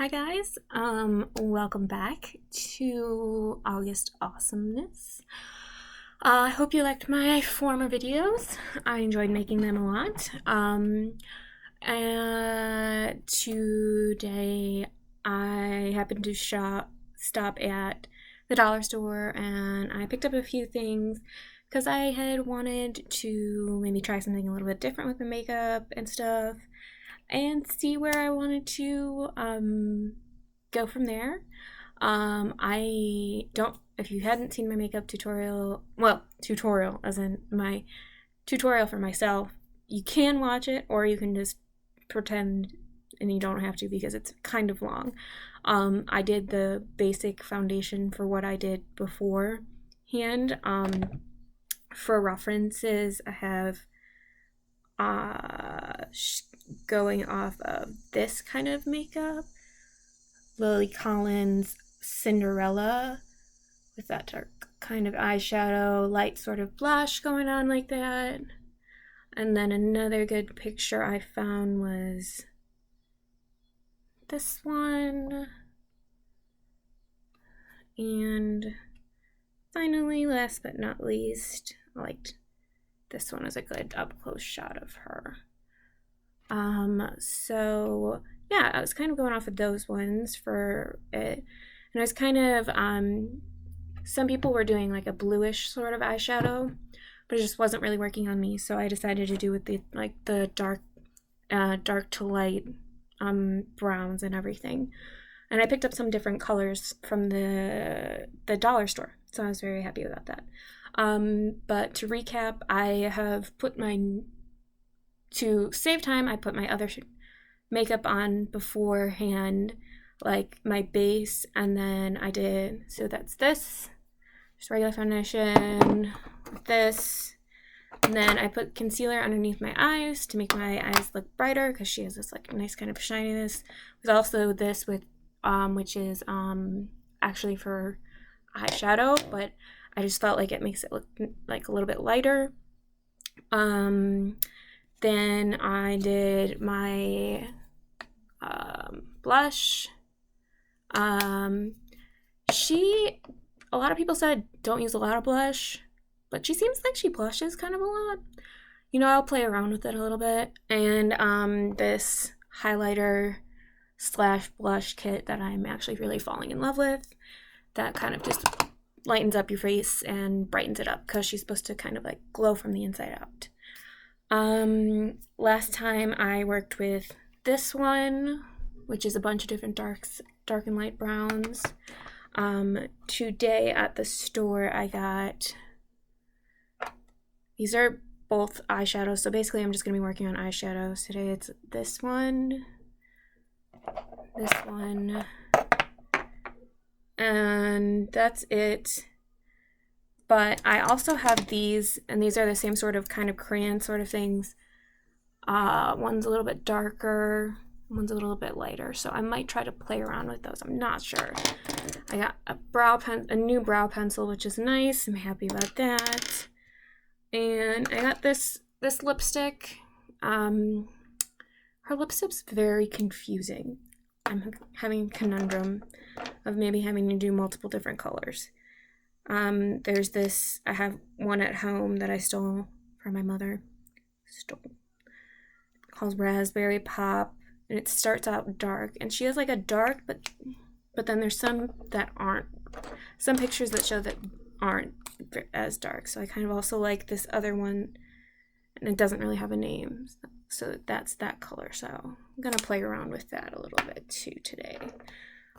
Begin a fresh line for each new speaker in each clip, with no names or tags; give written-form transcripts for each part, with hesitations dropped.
Hi guys, welcome back to August Awesomeness. I hope you liked my former videos. I enjoyed making them a lot. And today I happened to stop at the dollar store and I picked up a few things because I had wanted to maybe try something a little bit different with the makeup and stuff and see where I wanted to go from there. If you hadn't seen my makeup tutorial as in my tutorial for myself, you can watch it or you can just pretend and you don't have to because it's kind of long. I did the basic foundation for what I did beforehand. For references, I have going off of this kind of makeup, Lily Collins Cinderella, with that dark kind of eyeshadow, light sort of blush going on like that. And then another good picture I found was this one. And finally, last but not least, I liked this one as a good up-close shot of her. So yeah, I was kind of going off of those ones for it. And I was kind of, some people were doing like a bluish sort of eyeshadow, but it just wasn't really working on me. So I decided to do with the dark to light, browns and everything. And I picked up some different colors from the dollar store. So I was very happy about that. But to recap, I have to save time, I put my other makeup on beforehand, like my base, and then so that's this, just regular foundation, this, and then I put concealer underneath my eyes to make my eyes look brighter, because she has this like nice kind of shininess. There's also this with, which is actually for eyeshadow, but I just felt like it makes it look like a little bit lighter. Then I did my blush. A lot of people said don't use a lot of blush, but she seems like she blushes kind of a lot. You know, I'll play around with it a little bit. And this highlighter / blush kit that I'm actually really falling in love with, that kind of just lightens up your face and brightens it up, because she's supposed to kind of like glow from the inside out. Last time I worked with this one, which is a bunch of different dark and light browns. Today at the store I got, these are both eyeshadows, so basically I'm just going to be working on eyeshadows today. It's this one, and that's it. But I also have these, and these are the same sort of kind of crayon sort of things. One's a little bit darker, one's a little bit lighter, so I might try to play around with those. I'm not sure. I got a new brow pencil, which is nice. I'm happy about that. And I got this lipstick. Her lipstick's very confusing. I'm having a conundrum of maybe having to do multiple different colors. There's this, I have one at home that I stole from my mother. It calls Raspberry Pop, and it starts out dark, and she has like a dark, but then there's some that aren't, some pictures that show that aren't as dark. So I kind of also like this other one, and it doesn't really have a name, so that's that color. So I'm gonna play around with that a little bit too today.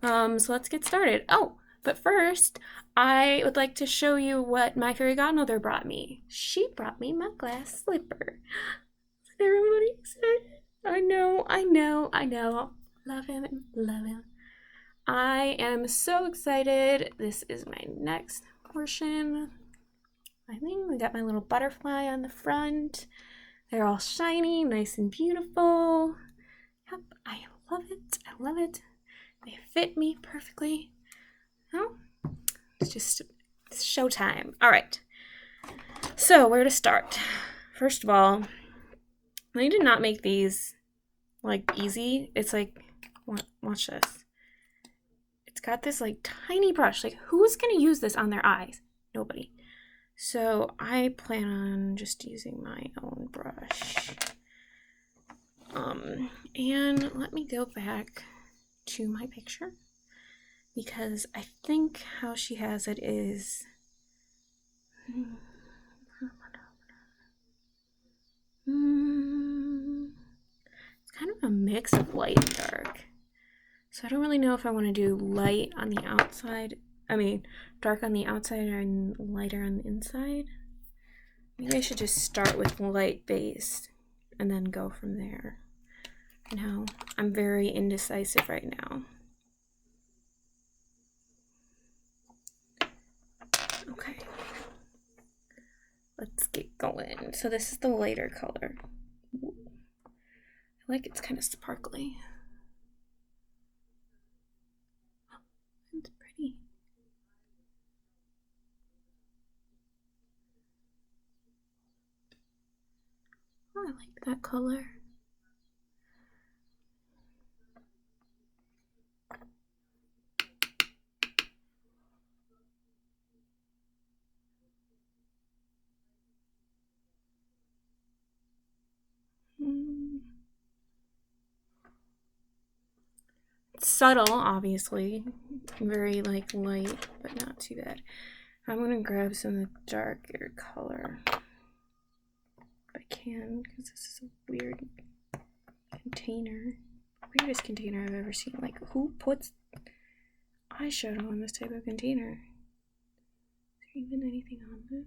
So let's get started. Oh, but first, I would like to show you what my fairy godmother brought me. She brought me my glass slipper. Is everybody excited? I know. Love him. I am so excited. This is my next portion. I think we got my little butterfly on the front. They're all shiny, nice and beautiful. Yep, I love it. They fit me perfectly. Oh, it's showtime. All right. So where to start? First of all, I did not make these like easy. It's like, watch this. it's got this like tiny brush. Like, who's gonna use this on their eyes? Nobody. So I plan on just using my own brush. And let me go back to my picture, because I think how she has it is it's kind of a mix of light and dark. So I don't really know if I want to do light on the outside. I mean, dark on the outside and lighter on the inside. Maybe I should just start with light based and then go from there. Now, I'm very indecisive right now. Okay. Let's get going. So this is the lighter color. I like it's kind of sparkly. It's pretty. Oh, I like that color. It's subtle, obviously. Very like light, but not too bad. I'm gonna grab some of the darker color if I can, because this is a weird container. Weirdest container I've ever seen. Like, who puts eyeshadow in this type of container? Is there even anything on this?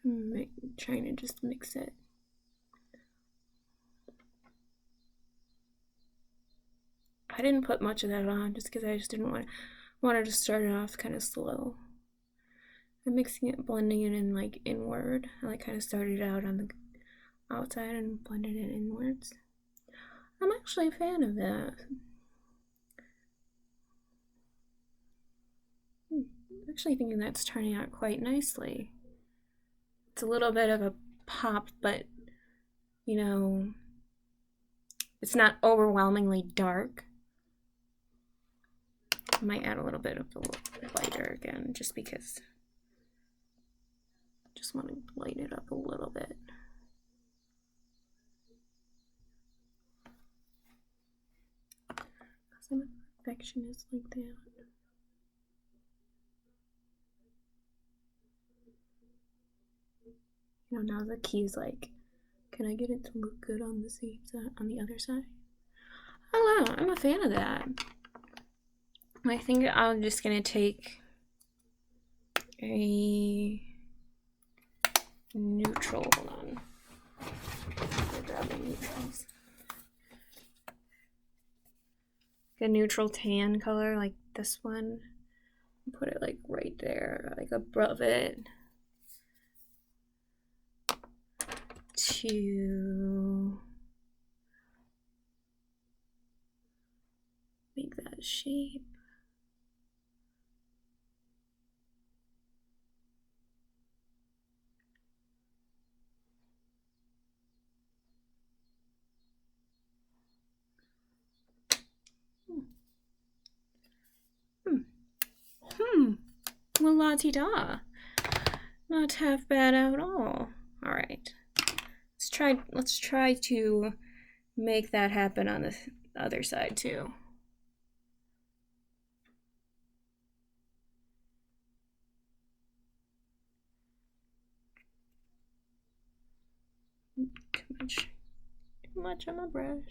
I'm trying to just mix it. I didn't put much of that on just because I just didn't wanted to start it off kind of slow. I'm mixing it, blending it in like inward. I like kind of started out on the outside and blended it inwards. I'm actually a fan of that. I'm actually thinking that's turning out quite nicely. It's a little bit of a pop, but you know, it's not overwhelmingly dark. I might add a little bit of the lighter again, just because I just want to lighten it up a little bit. Because I'm a perfectionist like that. You know, now the key is like, can I get it to look good on the same side, on the other side? Oh wow, I'm a fan of that. I think I'm just gonna take a neutral, hold on. I'm grabbing neutrals. A neutral tan color like this one. Put it like right there, like above it. To make that shape. Well, la-ti-da. Not half bad at all. All right. Let's try to make that happen on the other side too. Too much on my brush.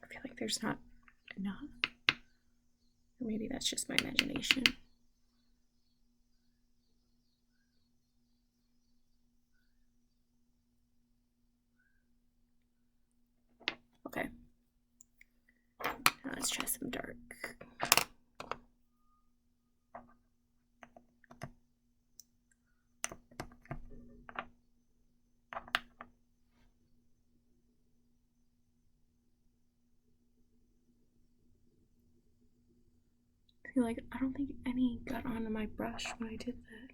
I feel like there's not enough. Or maybe that's just my imagination. some dark. I feel like I don't think any got onto my brush when I did that.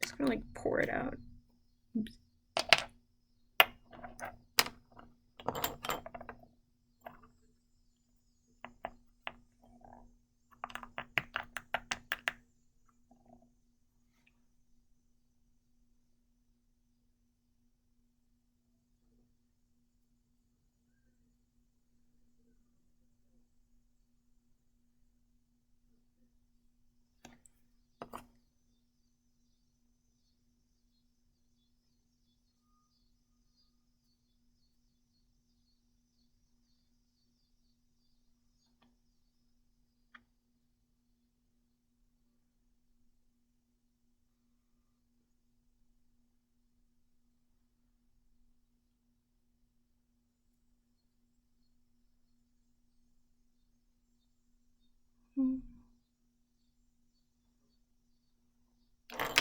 Just gonna like pour it out. Oops.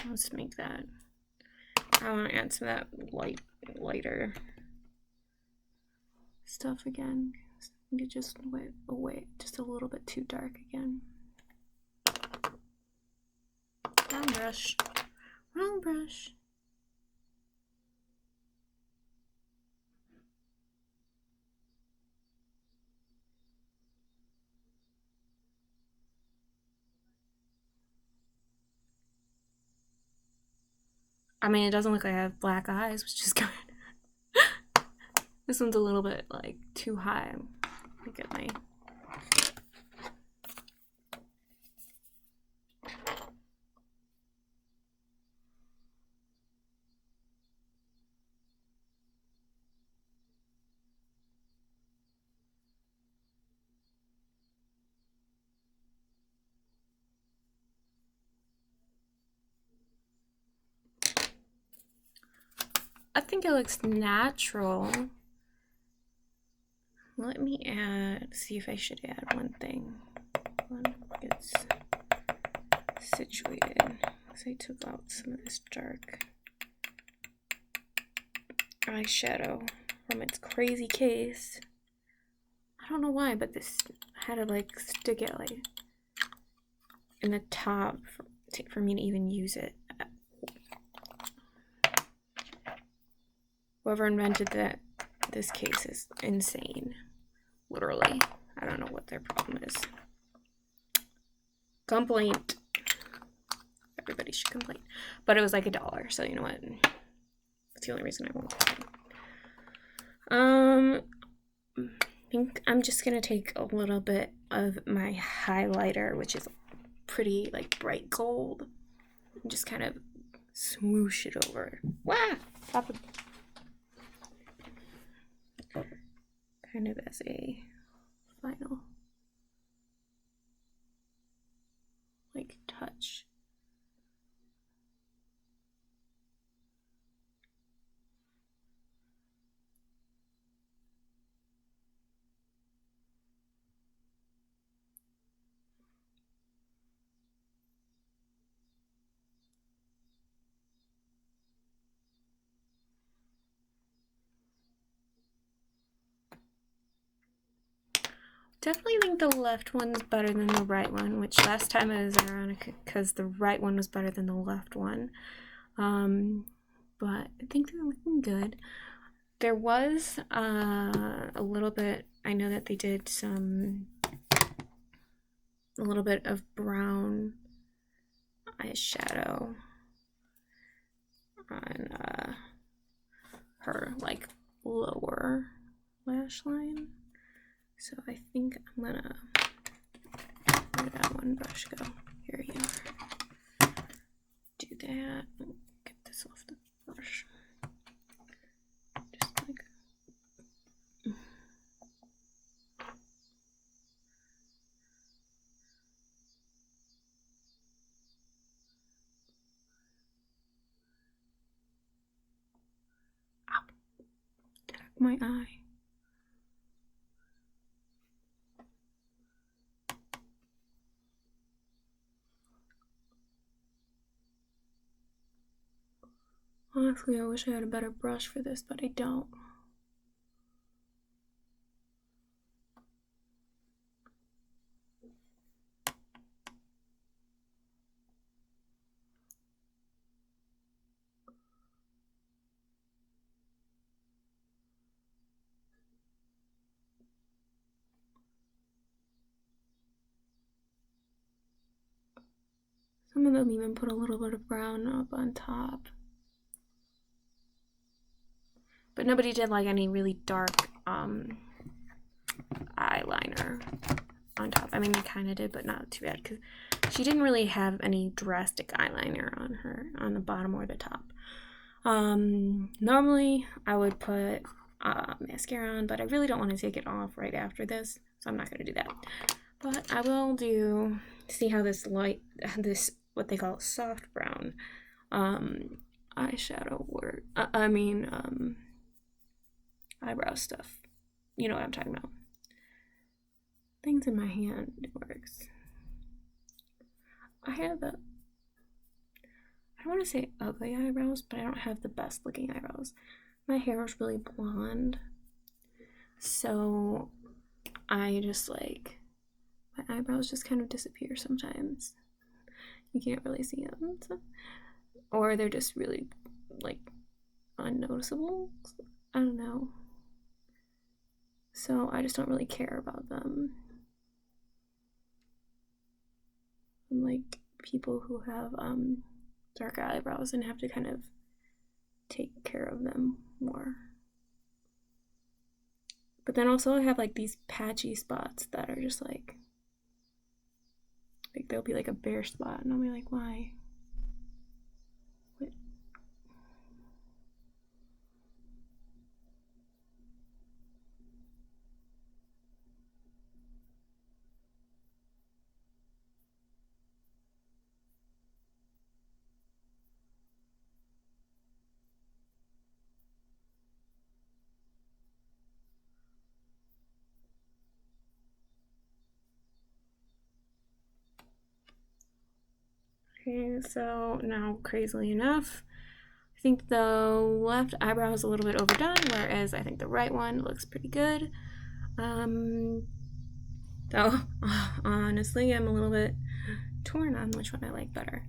Let's make that. I want to add some of that lighter stuff again. I think it just went away just a little bit too dark again. Wrong brush. Wrong brush. I mean, it doesn't look like I have black eyes, which is good. This one's a little bit like too high. Look at my. I think it looks natural. Let me see if I should add one thing. When it's situated. So I took out some of this dark eyeshadow from its crazy case. I don't know why, but this had to like stick it like in the top for me to even use it. Whoever invented this case is insane. Literally. I don't know what their problem is. Complaint. Everybody should complain. But it was like $1, so you know what? That's the only reason I won't complain. I think I'm just gonna take a little bit of my highlighter, which is pretty like bright gold, and just kind of swoosh it over. Wow! Stop it. Kind of as a final like touch. Definitely think the left one's better than the right one, which last time it was ironic because the right one was better than the left one. But I think they're looking good. There was a little bit, I know that they did a little bit of brown eyeshadow on her like lower lash line. So I think I'm gonna, where did that one brush go? Here you are. Do that. Get this off the brush. Just like. Ow. My eye. Honestly, I wish I had a better brush for this, but I don't. Some of them even put a little bit of brown up on top. But nobody did like any really dark eyeliner on top. I mean, they kind of did, but not too bad because she didn't really have any drastic eyeliner on her, on the bottom or the top. Normally I would put mascara on, but I really don't want to take it off right after this, so I'm not going to do that. But I will do, see how this what they call soft brown eyeshadow work. Eyebrow stuff. You know what I'm talking about. Things in my hand works. I have I don't want to say ugly eyebrows, but I don't have the best looking eyebrows. My hair is really blonde, so I just like, my eyebrows just kind of disappear sometimes. You can't really see them, or they're just really like unnoticeable. I don't know. So I just don't really care about them. Unlike people who have dark eyebrows and have to kind of take care of them more. But then also I have like these patchy spots that are just like there'll be like a bare spot and I'll be like, why? What? Okay, so now crazily enough, I think the left eyebrow is a little bit overdone, whereas I think the right one looks pretty good. Though honestly, I'm a little bit torn on which one I like better.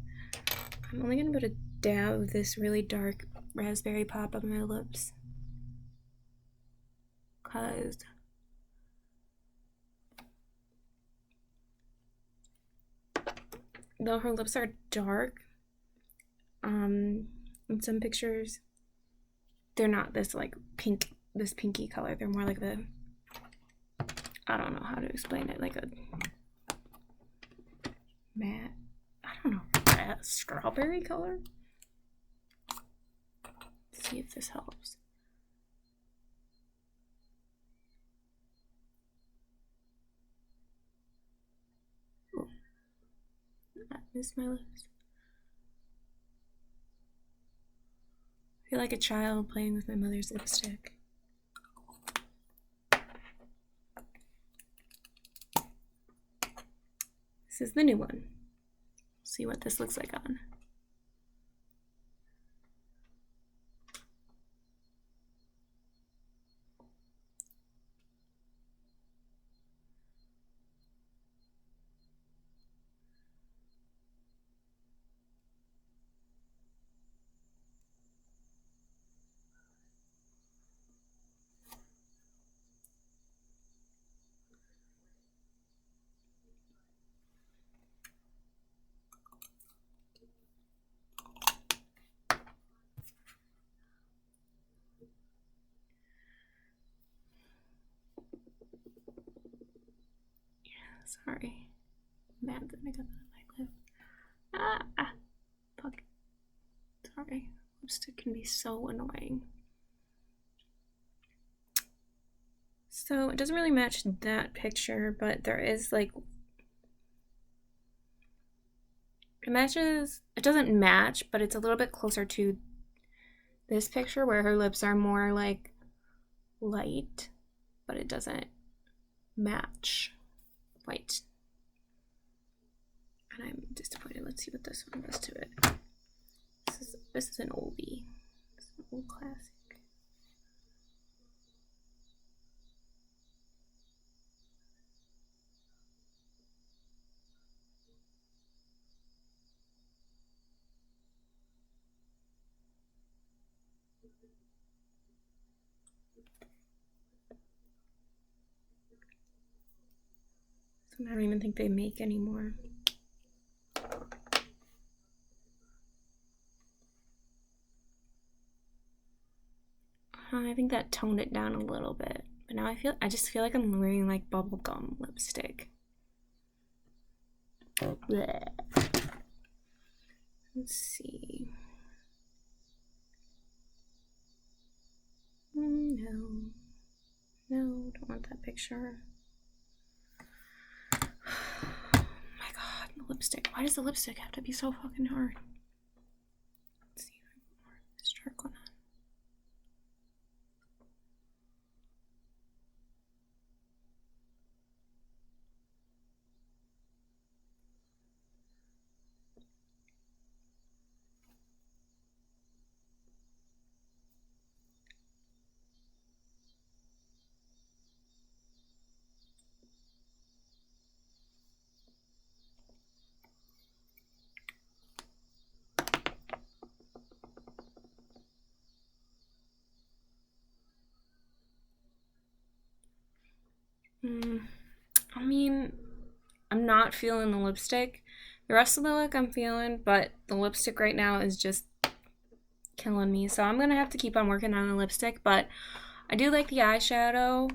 I'm only gonna put a dab of this really dark raspberry pop on my lips, cause though her lips are dark, in some pictures, they're not this like pink, this pinky color. They're more like the, I don't know how to explain it, like a matte, I don't know, that strawberry color. Let's see if this helps. Ooh. That missed my lips. I feel like a child playing with my mother's lipstick. This is the new one. See what this looks like on. Sorry. I'm mad that I got that on my lip. Fuck. Sorry. Lipstick can be so annoying. So it doesn't really match that picture, but there is like, it doesn't match, but it's a little bit closer to this picture where her lips are more like light, but it doesn't match white. And I'm disappointed. Let's see what this one does to it. This is an oldie. It's an old classic. I don't even think they make anymore. I think that toned it down a little bit, but now I just feel like I'm wearing like bubblegum lipstick. Blech. Let's see. No, don't want that picture. Oh my god, the lipstick. Why does the lipstick have to be so fucking hard? Let's see if I can more of this dark one on. I mean, I'm not feeling the lipstick. The rest of the look I'm feeling, but the lipstick right now is just killing me. So I'm gonna have to keep on working on the lipstick, but I do like the eyeshadow.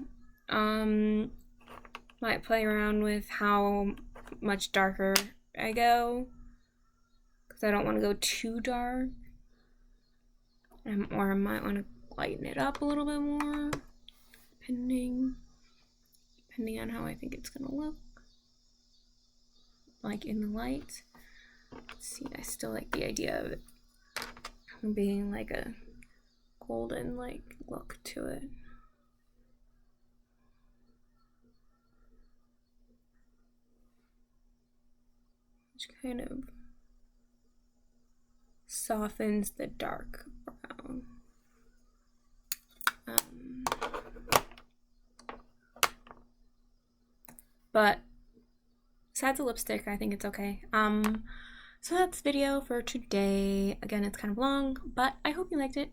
Might play around with how much darker I go, because I don't want to go too dark. Or I might want to lighten it up a little bit more, depending on how I think it's gonna look like in the light. Let's see, I still like the idea of it being like a golden like look to it. Which kind of softens the dark brown. But besides the lipstick, I think it's okay. So that's the video for today. Again, it's kind of long, but I hope you liked it.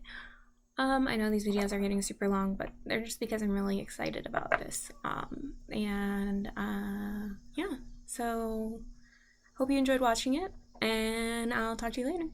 I know these videos are getting super long, but they're just because I'm really excited about this. Yeah, so hope you enjoyed watching it, and I'll talk to you later.